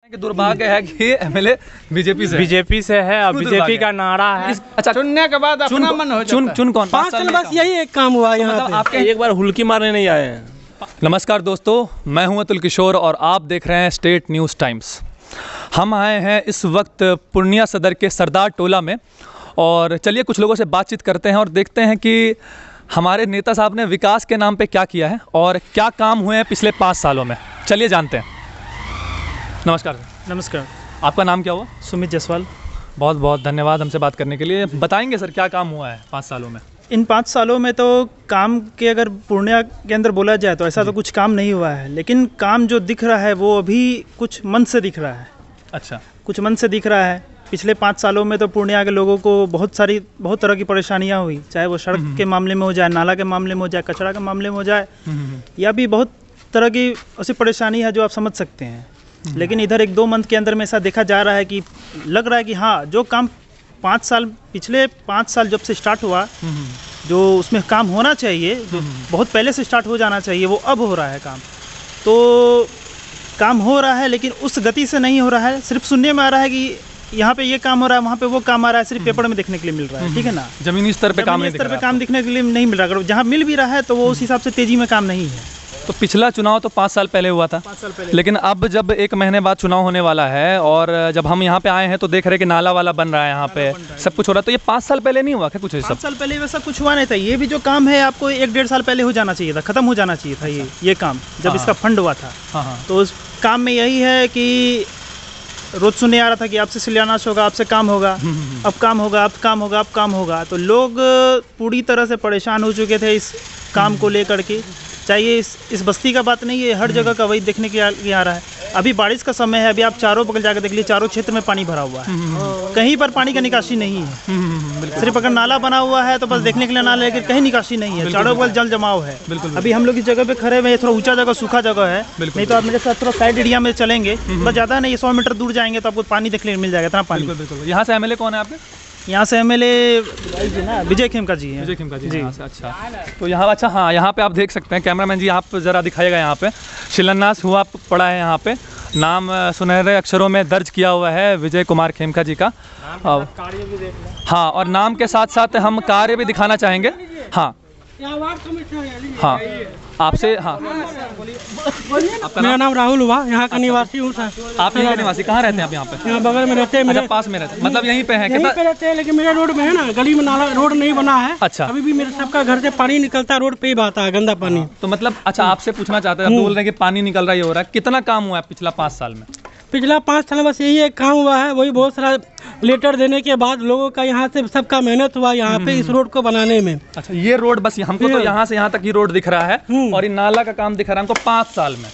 कि दुर्भाग्य है कि एमएलए बीजेपी से है और बीजेपी का नारा है। अच्छा, चुनने के बाद अपना मन हो जाता है। चुन कौन 5 साल बस यही एक काम हुआ यहाँ मतलब पे। आपके एक बार हुल्की मारने नहीं आए हैं। नमस्कार दोस्तों, मैं हूं अतुल किशोर और आप देख रहे हैं स्टेट न्यूज़ टाइम्स। हम आए हैं इस वक्त पूर्णिया सदर के सरदार टोला में और चलिए कुछ लोगों से बातचीत करते हैं और देखते हैं कि हमारे नेता साहब ने विकास के नाम पे क्या किया है और क्या काम हुए हैं पिछले 5 सालों में। चलिए जानते हैं। नमस्कार सर। नमस्कार, आपका नाम क्या हुआ? सुमित जायसवाल। बहुत बहुत धन्यवाद हमसे बात करने के लिए। बताएंगे सर क्या काम हुआ है 5 सालों में? इन 5 सालों में तो काम के अगर पूर्णिया के अंदर बोला जाए तो ऐसा तो कुछ काम नहीं हुआ है, लेकिन काम जो दिख रहा है वो अभी कुछ मन से दिख रहा है। अच्छा, कुछ मन से दिख रहा है। पिछले 5 सालों में तो पूर्णिया के लोगों को बहुत तरह की परेशानियां हुई, चाहे वो सड़क के मामले में हो जाए, नाला के मामले में हो जाए, कचरा के मामले में हो जाए, या भी बहुत तरह की ऐसी परेशानी है जो आप समझ सकते हैं। लेकिन इधर 1-2 मंथ के अंदर में ऐसा देखा जा रहा है कि लग रहा है कि हाँ, जो काम पिछले 5 साल जब से स्टार्ट हुआ, जो उसमें काम होना चाहिए, जो बहुत पहले से स्टार्ट हो जाना चाहिए, वो अब हो रहा है काम। तो काम हो रहा है लेकिन उस गति से नहीं हो रहा है। सिर्फ सुनने में आ रहा है कि यहाँ पे ये काम हो रहा है, वहाँ पे वो काम आ रहा है, सिर्फ पेपर में देखने के लिए मिल रहा है। ठीक है ना, जमीनी स्तर पे काम नहीं दिख रहा है। काम दिखने के लिए नहीं मिल रहा। अगर जहाँ मिल भी रहा है तो वो उस हिसाब से तेजी में काम नहीं है। तो पिछला चुनाव तो 5 साल पहले हुआ था, 5 साल पहले। लेकिन अब जब 1 महीने बाद चुनाव होने वाला है और जब हम यहाँ पे आए हैं तो देख रहे हैं कि नाला वाला बन रहा है, यहाँ पे सब कुछ हो रहा है। तो ये 5 साल पहले नहीं हुआ क्या कुछ? 5 साल पहले वैसा कुछ हुआ नहीं था। ये भी जो काम है आपको 1-1.5 साल पहले हो जाना चाहिए था, खत्म हो जाना चाहिए था। ये काम जब इसका फंड हुआ था, तो उस काम में यही है कि रोज सुनने आ रहा था कि आपसे शिलान्यास होगा, आपसे काम होगा, अब काम होगा, अब काम होगा, अब काम होगा। तो लोग पूरी तरह से परेशान हो चुके थे इस काम को लेकर के। चाहिए इस बस्ती का बात नहीं है, हर जगह का वही देखने के आ रहा है। अभी बारिश का समय है, अभी आप चारों बगल जाकर देख लीजिए, चारों क्षेत्र में पानी भरा हुआ है, कहीं पर पानी का निकासी नहीं है। सिर्फ अगर नाला बना हुआ है तो बस देखने के लिए नाला, लेकिन कहीं निकासी नहीं है, चारों बगल जल जमाव है। अभी हम लोग इस जगह पे खड़े हुए हैं, थोड़ा ऊंचा जगह, सूखा जगह है, नहीं तो आप मेरे साथ थोड़ा साइड एरिया में चलेंगे, बस ज़्यादा नहीं, 100 मीटर दूर जाएंगे तो आपको पानी देखने मिल जाएगा, इतना पानी। यहाँ से एमएलए कौन है आपके? यहाँ से एमएलए विजय खेमका जी हैं। विजय खेमका जी यहाँ से। अच्छा, तो यहाँ अच्छा, हाँ, यहाँ पे आप देख सकते हैं, कैमरामैन जी आप ज़रा दिखाइएगा। यहाँ पे शिलान्यास हुआ पड़ा है, यहाँ पे नाम सुनहरे अक्षरों में दर्ज किया हुआ है विजय कुमार खेमका जी का। हाँ, और नाम के साथ साथ हम कार्य भी दिखाना चाहेंगे। हाँ हाँ, आपसे, हाँ, मेरा नाम राहुल हुआ, यहाँ का निवासी हूँ सर। आप यहाँ के निवासी? कहाँ रहते हैं आप? यहाँ पे? यहाँ बगल में रहते हैं, मेरे पास में रहते हैं, मतलब यहीं पे हैं? यहीं पे रहते हैं, लेकिन मेरे रोड में है ना, गली में नाला, रोड नहीं बना है। अच्छा, अभी भी मेरे सबका घर से पानी निकलता है, रोड पे ही बहता है गंदा पानी। तो मतलब अच्छा, आपसे पूछना चाहते हैं, आप बोल रहे हैं कि पानी निकल रहा है, ये हो रहा है, कितना काम हुआ है पिछला 5 साल में? पिछला 5 साल बस यही एक काम हुआ है, वही बहुत सारा लेटर देने के बाद लोगों का यहाँ से सबका मेहनत हुआ यहाँ पे इस रोड को बनाने में। अच्छा, ये रोड बस हमको तो यहाँ से यहाँ तक ही रोड दिख रहा है और ये नाला का काम दिख रहा है हमको 5 साल में।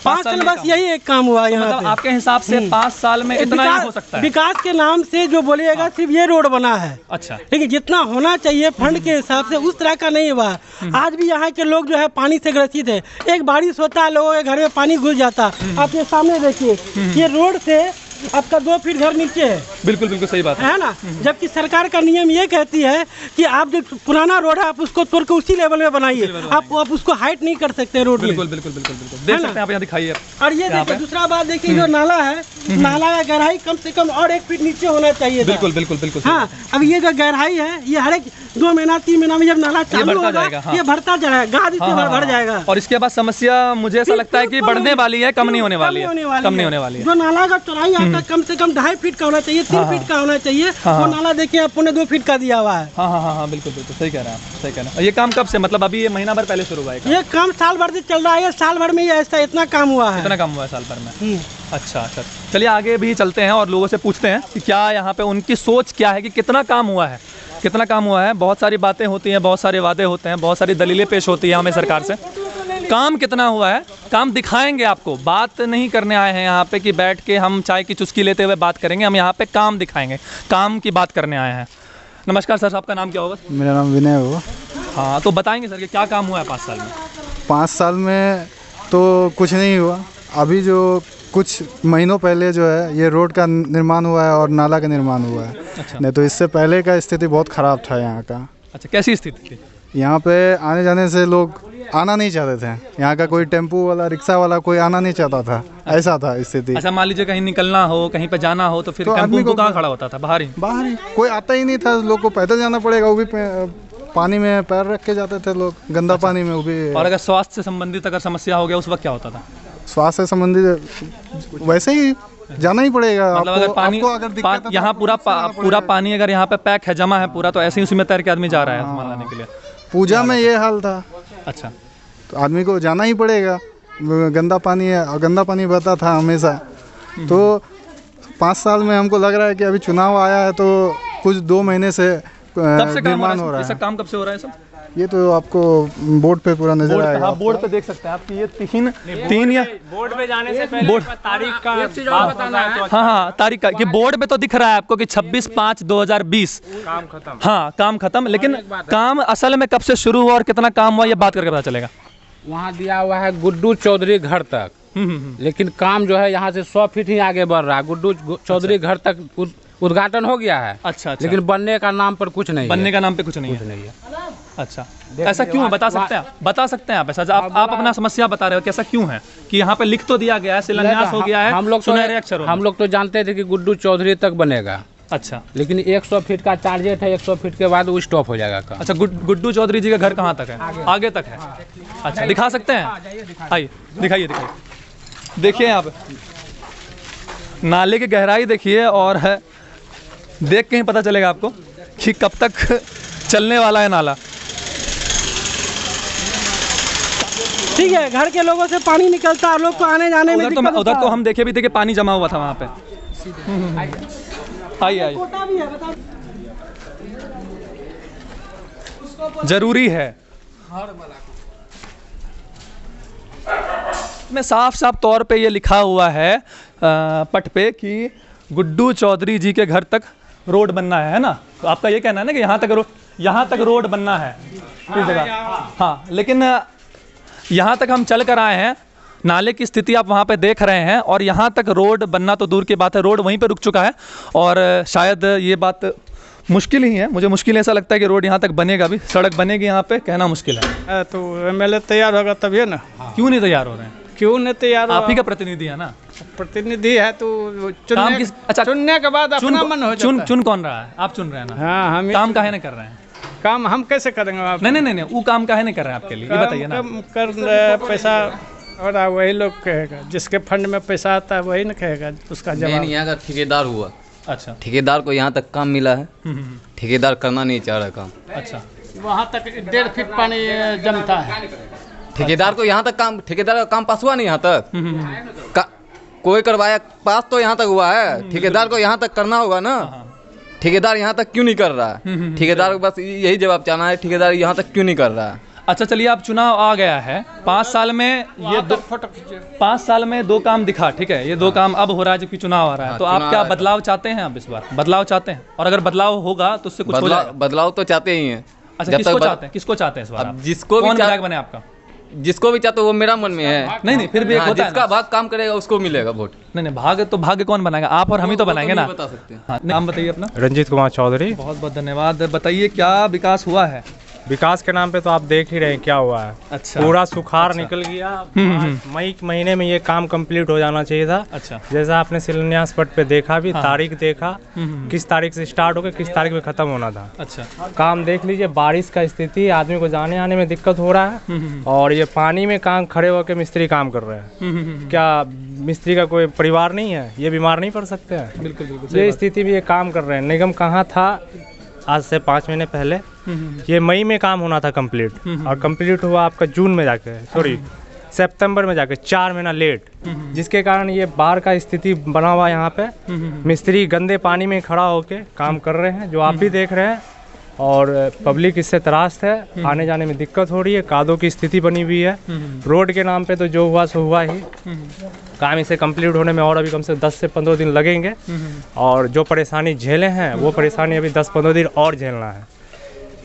5 साल बस यही एक काम हुआ यहाँ मतलब पे। आपके हिसाब से 5 साल में इतना ही हो सकता है? विकास के नाम से जो बोलिएगा, सिर्फ ये रोड बना है। अच्छा, लेकिन जितना होना चाहिए फंड के हिसाब से उस तरह का नहीं हुआ। आज भी यहाँ के लोग जो है पानी से ग्रसित है। एक बारिश होता है, लोगों के घर में पानी घुस जाता। आप ये सामने देखिए, ये रोड से आपका 2 फीट घर नीचे है। बिल्कुल बिल्कुल सही बात है ना। जबकि सरकार का नियम ये कहती है कि आप जो पुराना रोड है आप उसको तोड़ के उसी लेवल में बनाइए, आप उसको हाइट नहीं कर सकते रोड में। बिल्कुल बिल्कुल बिल्कुल बिल्कुल देख सकते हैं आप, यहाँ दिखाइए। और ये देखिए, दूसरा बात देखिए, जो नाला है, नाला का गहराई कम से कम और 1 फीट नीचे होना चाहिए। बिल्कुल बिल्कुल बिल्कुल। हाँ, अब ये जो गहराई है, ये हर एक 2 महीना 3 महीना में जब नाला चालू होगा, ये बढ़ता जाएगा, गाद इससे बढ़ जाएगा। और इसके बाद समस्या मुझे ऐसा लगता है कि बढ़ने वाली है, कम नहीं होने वाली है, कम नहीं होने वाली है। जो नाला का चौड़ाई आपका कम से कम 2.5 फीट का होना चाहिए, 3 फीट का होना चाहिए। वो नाला देखिए आप 1.25 फीट का दिया हुआ है। हाँ हाँ हाँ हाँ, बिल्कुल बिल्कुल सही कह रहे हैं आप, सही कह रहे हैं। ये काम कब से, मतलब अभी ये महीना भर पहले शुरू हुआ है? ये काम साल भर से चल रहा है, साल भर में ये ऐसा इतना काम हुआ है। इतना काम हुआ है साल भर में? अच्छा अच्छा, चलिए आगे भी चलते हैं और लोगों से पूछते हैं कि क्या यहाँ पे उनकी सोच क्या है कि कितना काम हुआ है, कितना काम हुआ है। बहुत सारी बातें होती हैं, बहुत सारे वादे होते हैं, बहुत सारी दलीलें पेश होती हैं हमें सरकार से। काम कितना हुआ है, काम दिखाएंगे आपको। बात नहीं करने आए हैं यहाँ पे कि बैठ के हम चाय की चुस्की लेते हुए बात करेंगे, हम यहाँ पे काम दिखाएंगे, काम की बात करने आए हैं। नमस्कार सर, आपका नाम क्या होगा? मेरा नाम विनय होगा। हाँ, तो बताएंगे सर कि क्या काम हुआ है 5 साल में? 5 साल में तो कुछ नहीं हुआ। अभी जो कुछ महीनों पहले जो है ये रोड का निर्माण हुआ है और नाला का निर्माण हुआ है। अच्छा। नहीं तो इससे पहले का स्थिति बहुत ख़राब था यहाँ का। अच्छा, कैसी स्थिति थी? यहाँ पे आने जाने से लोग आना नहीं चाहते थे। यहाँ का कोई टेम्पो वाला, रिक्शा वाला कोई आना नहीं चाहता था, ऐसा था स्थिति। अच्छा, मान लीजिए कहीं निकलना हो, कहीं पे जाना हो, तो फिर तो टेम्पो आदमी को कहाँ खड़ा होता था? बाहर ही कोई आता ही नहीं था, लोग को पैदल जाना पड़ेगा, वो भी पानी में पैर रख के जाते थे लोग, गंदा पानी में, वो भी। और अगर स्वास्थ्य से संबंधित अगर समस्या हो गया उस वक्त क्या होता था? स्वास्थ्य से संबंधित वैसे ही जाना ही पड़ेगा। मतलब अगर पानी यहाँ पूरा पानी अगर यहाँ पे पैक है, जमा है पूरा, तो ऐसे ही उसी में तैर के आदमी जा रहा है सामान लाने के लिए। पूजा में ये हाल था। अच्छा, तो आदमी को जाना ही पड़ेगा, गंदा पानी है और गंदा पानी बहता था हमेशा। तो 5 साल में हमको लग रहा है कि अभी चुनाव आया है तो कुछ 2 महीने से निर्माण हो रहा है। काम कब से हो रहा है सब? ये तो आपको बोर्ड पे पूरा नजर आएगा। हाँ, बोर्ड पे देख सकते हैं आपकी ये तीन या बोर्ड पे जाने से पहले तारीख का बताना है। हाँ, तारीख का कि बोर्ड पे तो दिख रहा है आपको कि 26/5/2020 काम खत्म। हाँ, काम खत्म, लेकिन काम असल में कब से शुरू हुआ और कितना काम हुआ ये बात करके पता चलेगा। वहाँ दिया हुआ है गुड्डू चौधरी घर तक, लेकिन काम जो है यहाँ से 100 फीट ही आगे बढ़ रहा है। गुड्डू चौधरी घर तक उद्घाटन हो गया है। अच्छा, लेकिन बनने का नाम पर कुछ नहीं, बनने का नाम पे कुछ नहीं है। अच्छा, ऐसा क्यों है? बता सकते हैं? बता सकते हैं आप ऐसा? आप अपना समस्या बता रहे हो कि ऐसा क्यों है कि यहाँ पे लिख तो दिया गया है, शिलान्यास हो गया है, हम लोग तो जानते थे कि गुड्डू चौधरी तक बनेगा। अच्छा, लेकिन 100 फीट का टारगेट है, 100 फीट के बाद वो स्टॉप हो जाएगा काम। अच्छा, गुड्डू चौधरी जी का घर कहाँ तक है? आगे तक है। अच्छा, दिखा सकते हैं? आइए, दिखाइए। देखिए आप नाले की गहराई देखिए, और है देख के ही पता चलेगा आपको कि कब तक चलने वाला है नाला। ठीक है, घर के लोगों से पानी निकलता है, लोग को आने जाने में दिक्कत होता है। उधर तो हम देखे भी थे कि पानी जमा हुआ था वहाँ पे। आइए, जरूरी है में साफ तौर पे ये लिखा हुआ है पट पे कि गुड्डू चौधरी जी के घर तक रोड बनना है ना? तो आपका ये कहना है ना कि यहाँ तक रोड बनना है इस जगह। हाँ, लेकिन यहाँ तक हम चल कर आए हैं, नाले की स्थिति आप वहाँ पे देख रहे हैं, और यहाँ तक रोड बनना तो दूर की बात है, रोड वहीं पे रुक चुका है। और शायद ये बात मुश्किल ही है, मुझे मुश्किल ऐसा लगता है कि रोड यहाँ तक बनेगा भी, सड़क बनेगी यहाँ पे, कहना मुश्किल है। तो MLA तैयार होगा तभी ना। क्यों नहीं तैयार हो रहे हैं? क्यों नहीं तैयार? आप ही का प्रतिनिधि है ना। प्रतिनिधि है तो चुनने के बाद अपना मन हो जाता है। चुन कौन रहा है? आप चुन रहे हैं ना। हाँ, हम काम काहे नहीं कर रहे हैं? काम हम कैसे करेंगे? आप नहीं, वो काम काहे नहीं कर रहे हैं आपके लिए, ये बताइए ना। कर पैसा और वही लोग कहेगा, जिसके फंड में पैसा आता है वही ना कहेगा उसका जवाब। यहाँ का ठेकेदार हुआ। अच्छा, ठेकेदार को यहाँ तक काम मिला है, ठेकेदार करना नहीं चाह रहा काम। अच्छा, वहाँ तक 1.5 फीट पानी जमता है। ठेकेदार को यहाँ तक काम, ठेकेदार का काम पास हुआ नहीं यहाँ तक। कोई करवाया पास तो यहाँ तक हुआ है, ठेकेदार को यहाँ तक करना होगा ना। ठेकेदार यहाँ तक क्यों नहीं कर रहा है? ठेकेदार को बस यही जवाब चाहना है, ठेकेदार यहाँ तक क्यों नहीं कर रहा है? अच्छा, चलिए, आप चुनाव आ गया है, 5 साल में ये 5 साल में 2 काम दिखा, ठीक है, ये 2 काम अब हो रहा है जबकि चुनाव आ रहा है। तो आप क्या बदलाव चाहते हैं? आप इस बार बदलाव चाहते हैं? और अगर बदलाव होगा तो उससे कुछ हो जाएगा? बदलाव तो चाहते ही हैं। अच्छा, किसको चाहते हैं इस बार? जिसको भी विधायक बने आपका? जिसको भी चाहते वो मेरा मन में है। नहीं, फिर भी एक होता है जिसका भाग काम करेगा उसको मिलेगा वोट। नहीं, भाग्य कौन बनाएगा? आप और हम ही तो बनाएंगे ना। बता सकते हैं। हाँ, नाम बताइए अपना। रंजीत कुमार चौधरी। बहुत बहुत धन्यवाद। बताइए क्या विकास हुआ है? विकास के नाम पे तो आप देख ही रहे हैं क्या हुआ है। अच्छा, पूरा सुखाड़ निकल गया। मई के महीने में ये काम कंप्लीट हो जाना चाहिए था। अच्छा, जैसा आपने शिलान्यास पट पे देखा भी, तारीख देखा किस तारीख से स्टार्ट होकर किस तारीख में खत्म होना था। अच्छा, काम देख लीजिए, बारिश का स्थिति, आदमी को जाने आने में दिक्कत हो रहा है। और ये पानी में काम खड़े होकर मिस्त्री काम कर रहे हैं। क्या मिस्त्री का कोई परिवार नहीं है? ये बीमार नहीं पड़ सकते हैं? बिल्कुल। ये स्थिति में ये काम कर रहे हैं। निगम कहाँ था आज से 5 महीने पहले? ये मई में काम होना था कंप्लीट, और कंप्लीट हुआ आपका जून में जाके, सॉरी सितंबर में जाके, 4 महीना लेट, जिसके कारण ये बाढ़ का स्थिति बना हुआ यहाँ पे। मिस्त्री गंदे पानी में खड़ा होके काम कर रहे हैं, जो आप भी देख रहे हैं, और पब्लिक इससे त्रास्त है, आने जाने में दिक्कत हो रही है, कादों की स्थिति बनी हुई है। रोड के नाम पे तो जो हुआ सो हुआ ही, काम इसे कंप्लीट होने में और अभी कम से 10 से 15 दिन लगेंगे, और जो परेशानी झेले हैं वो परेशानी अभी 10-15 दिन और झेलना है।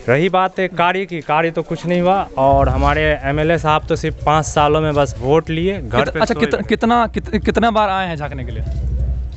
रही बात है कार्य की, कार्य तो कुछ नहीं हुआ, और हमारे MLA साहब तो सिर्फ 5 सालों में बस वोट लिए घर पे। अच्छा, कितना बार आए हैं झांकने के लिए?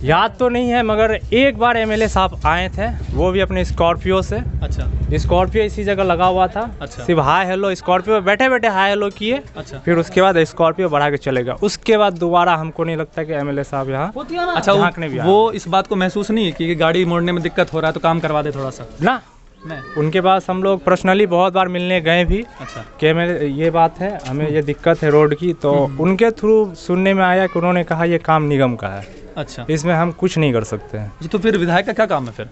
याद तो नहीं है, मगर एक बार MLA साहब आए थे, वो भी अपने स्कॉर्पियो से। अच्छा, स्कॉर्पियो इसी जगह लगा हुआ था। अच्छा। सिर्फ हाई हेलो, स्कॉर्पियो पे बैठे बैठे हाई हेलो किए। अच्छा। फिर उसके बाद स्कॉर्पियो बढ़ा के चलेगा। उसके बाद दोबारा हमको नहीं लगता कि एमएलए साहब यहाँ अच्छा, झांकने भी आए। वो इस बात को महसूस नहीं है कि गाड़ी मोड़ने में दिक्कत हो रहा है तो काम करवा दे थोड़ा सा? ना, नहीं। उनके पास हम लोग पर्सनली बहुत बार मिलने गए भी अच्छा। कि मेरे ये बात है, हमें ये दिक्कत है रोड की, तो उनके थ्रू सुनने में आया कि उन्होंने कहा ये काम निगम का है, अच्छा, इसमें हम कुछ नहीं कर सकते हैं। तो फिर विधायक का क्या काम है? फिर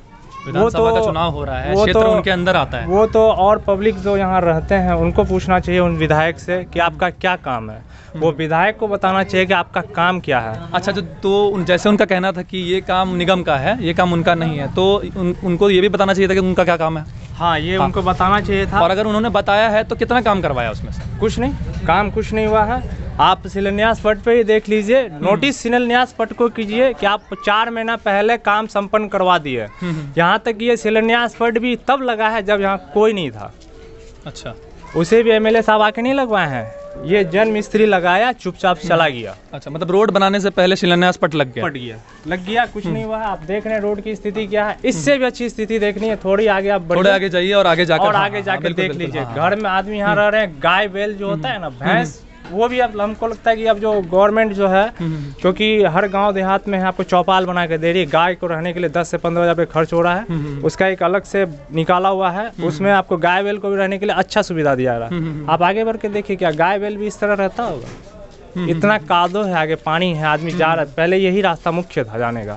विधानसभा का चुनाव हो रहा है, वो क्षेत्र तो उनके अंदर आता है। वो तो और पब्लिक जो यहाँ रहते हैं उनको पूछना चाहिए उन विधायक से कि आपका क्या काम है। वो विधायक को बताना चाहिए कि आपका काम क्या है। अच्छा, तो जैसे उनका कहना था कि ये काम निगम का है, ये काम उनका नहीं है, तो उनको ये भी बताना चाहिए था कि उनका क्या काम है। हाँ, ये उनको बताना चाहिए था। और अगर उन्होंने बताया है तो कितना काम करवाया उसमें से? कुछ नहीं, काम कुछ नहीं हुआ है। आप शिलान्यास पट पे ही देख लीजिए, नोटिस शिलान्यास पट को कीजिए कि आप 4 महीना पहले काम संपन्न करवा दिए। यहाँ तक ये शिलान्यास पट भी तब लगा है जब यहाँ कोई नहीं था। अच्छा, उसे भी एमएलए साहब आके नहीं लगवाए हैं, ये जन मिस्त्री लगाया, चुपचाप चला गया। अच्छा, मतलब रोड बनाने से पहले शिलान्यास पट लग गया। कुछ नहीं हुआ। आप देख रहे हैं रोड की स्थिति क्या है। इससे भी अच्छी स्थिति देखनी है, थोड़ी आगे आप थोड़े आगे जाइए और आगे जाकर आगे जाकर देख लीजिए। घर में आदमी यहाँ रह रहे हैं, गाय बैल जो होता है ना, भैंस, वो भी अब हमको लगता है कि अब जो गवर्नमेंट जो है, क्योंकि हर गांव देहात में आपको चौपाल बना के दे रही है, गाय को रहने के लिए 10 से 15 हज़ार रुपये खर्च हो रहा है, उसका एक अलग से निकाला हुआ है, उसमें आपको गाय बैल को भी रहने के लिए अच्छा सुविधा दिया रहा है। आप आगे बढ़ के देखिए, क्या गाय बैल भी इस तरह रहता होगा? इतना कादो है, आगे पानी है, आदमी जा रहा है। पहले यही रास्ता मुख्य था जाने का,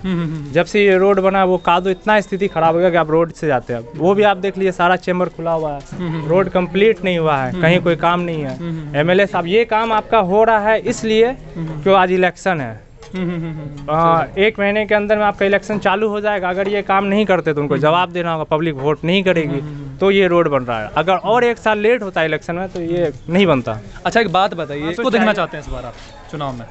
जब से ये रोड बना वो कादो इतना स्थिति खराब हो गया कि आप रोड से जाते हैं। वो भी आप देख लीजिए, सारा चेम्बर खुला हुआ है, रोड कंप्लीट नहीं हुआ है, कहीं कोई काम नहीं है। एमएलए साहब, ये काम आपका हो रहा है इसलिए क्यों आज इलेक्शन है। 1 महीने के अंदर में आपका इलेक्शन चालू हो जाएगा। अगर ये काम नहीं करते तो उनको जवाब देना होगा, पब्लिक वोट नहीं करेगी, तो ये रोड बन रहा है। अगर और 1 साल लेट होता है इलेक्शन में तो ये नहीं बनता। अच्छा, एक बात बताइए, इसको देखना चाहते हैं इस बार आप चुनाव में?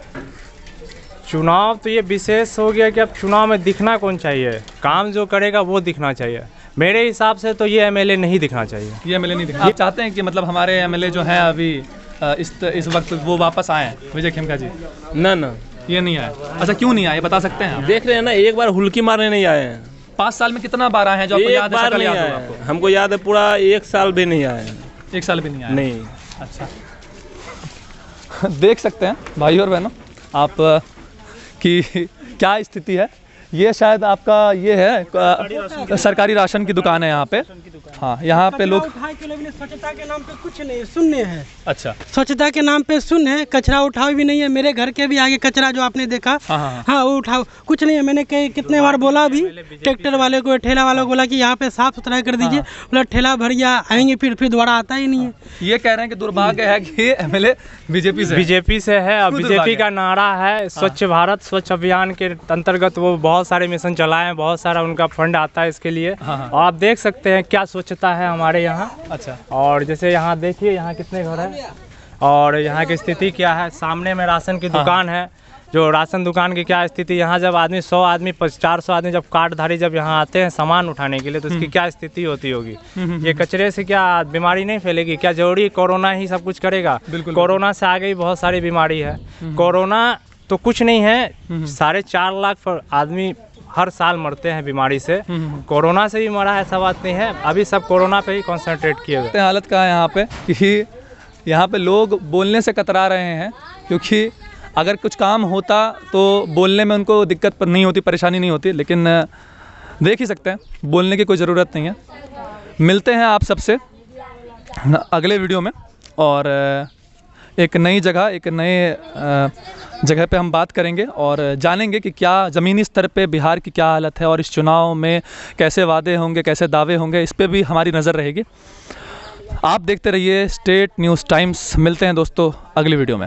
चुनाव तो ये विशेष हो गया कि अब चुनाव में दिखना कौन चाहिए, काम जो करेगा वो दिखना चाहिए। मेरे हिसाब से तो ये एमएलए नहीं दिखना चाहिए। ये एमएलए नहीं दिखना। आप चाहते हैं कि मतलब हमारे एमएलए जो हैं अभी इस वक्त वो वापस आए, विजय खेमका जी? ना, ये नहीं आए। अच्छा, क्यों नहीं आए, बता सकते हैं आप? देख रहे हैं ना, एक बार हुल्की मारने नहीं आए हैं। 5 साल में कितना बार आए हैं जो आपको याद है? शक्ल याद होगा आपको? हमको याद है, पूरा 1 साल भी नहीं आए। 1 साल भी नहीं आए? नहीं। अच्छा, देख सकते हैं भाई और बहनों आप कि क्या स्थिति है। ये शायद आपका ये है सरकारी राशन की दुकान है यहाँ पे। हाँ, यहाँ पे लोग स्वच्छता के नाम पे कुछ नहीं, शून्य है। अच्छा, स्वच्छता के नाम पे शून्य है, कचरा उठाओ भी नहीं है। मेरे घर के भी आगे कचरा जो आपने देखा, हाँ वो उठाओ, कुछ नहीं है। मैंने कितने बार बोला भी, ट्रैक्टर वाले को, ठेला वाले को बोला कि यहाँ पे साफ सुथरा कर दीजिए, बोला ठेला भरिया आएंगे, फिर दोबारा आता ही नहीं है। ये कह रहे हैं कि दुर्भाग्य है कि एमएलए बीजेपी से है और बीजेपी का नारा है स्वच्छ भारत स्वच्छ अभियान के अंतर्गत वो बहुत सारे मिशन चलाए हैं, बहुत सारा उनका फंड आता है इसके लिए। और आप देख सकते हैं क्या स्वच्छता है हमारे यहाँ। अच्छा, और जैसे यहाँ देखिए, यहाँ कितने घर हैं और यहाँ की स्थिति क्या है। सामने में राशन की दुकान है, जो राशन दुकान की क्या स्थिति, यहाँ जब आदमी 100 आदमी 400 आदमी जब कार्डधारी जब यहाँ आते हैं सामान उठाने के लिए, तो उसकी क्या स्थिति होती होगी। ये कचरे से क्या बीमारी नहीं फैलेगी? क्या जरूरी कोरोना ही सब कुछ करेगा? कोरोना से आगे भी बहुत सारी बीमारी है। कोरोना तो कुछ नहीं है, 4.5 लाख आदमी हर साल मरते हैं बीमारी से। कोरोना से भी मरा ऐसा बात नहीं है। अभी सब कोरोना पे ही कॉन्सेंट्रेट किए हुए। हालत का है यहाँ पे कि यहाँ पे लोग बोलने से कतरा रहे हैं, क्योंकि अगर कुछ काम होता तो बोलने में उनको दिक्कत नहीं होती, परेशानी नहीं होती, लेकिन देख ही सकते हैं बोलने की कोई ज़रूरत नहीं है। मिलते हैं आप सबसे अगले वीडियो में, और एक नई जगह, एक नए जगह पे हम बात करेंगे और जानेंगे कि क्या ज़मीनी स्तर पे बिहार की क्या हालत है और इस चुनाव में कैसे वादे होंगे, कैसे दावे होंगे, इस पे भी हमारी नज़र रहेगी। आप देखते रहिए स्टेट न्यूज़ टाइम्स। मिलते हैं दोस्तों अगली वीडियो में।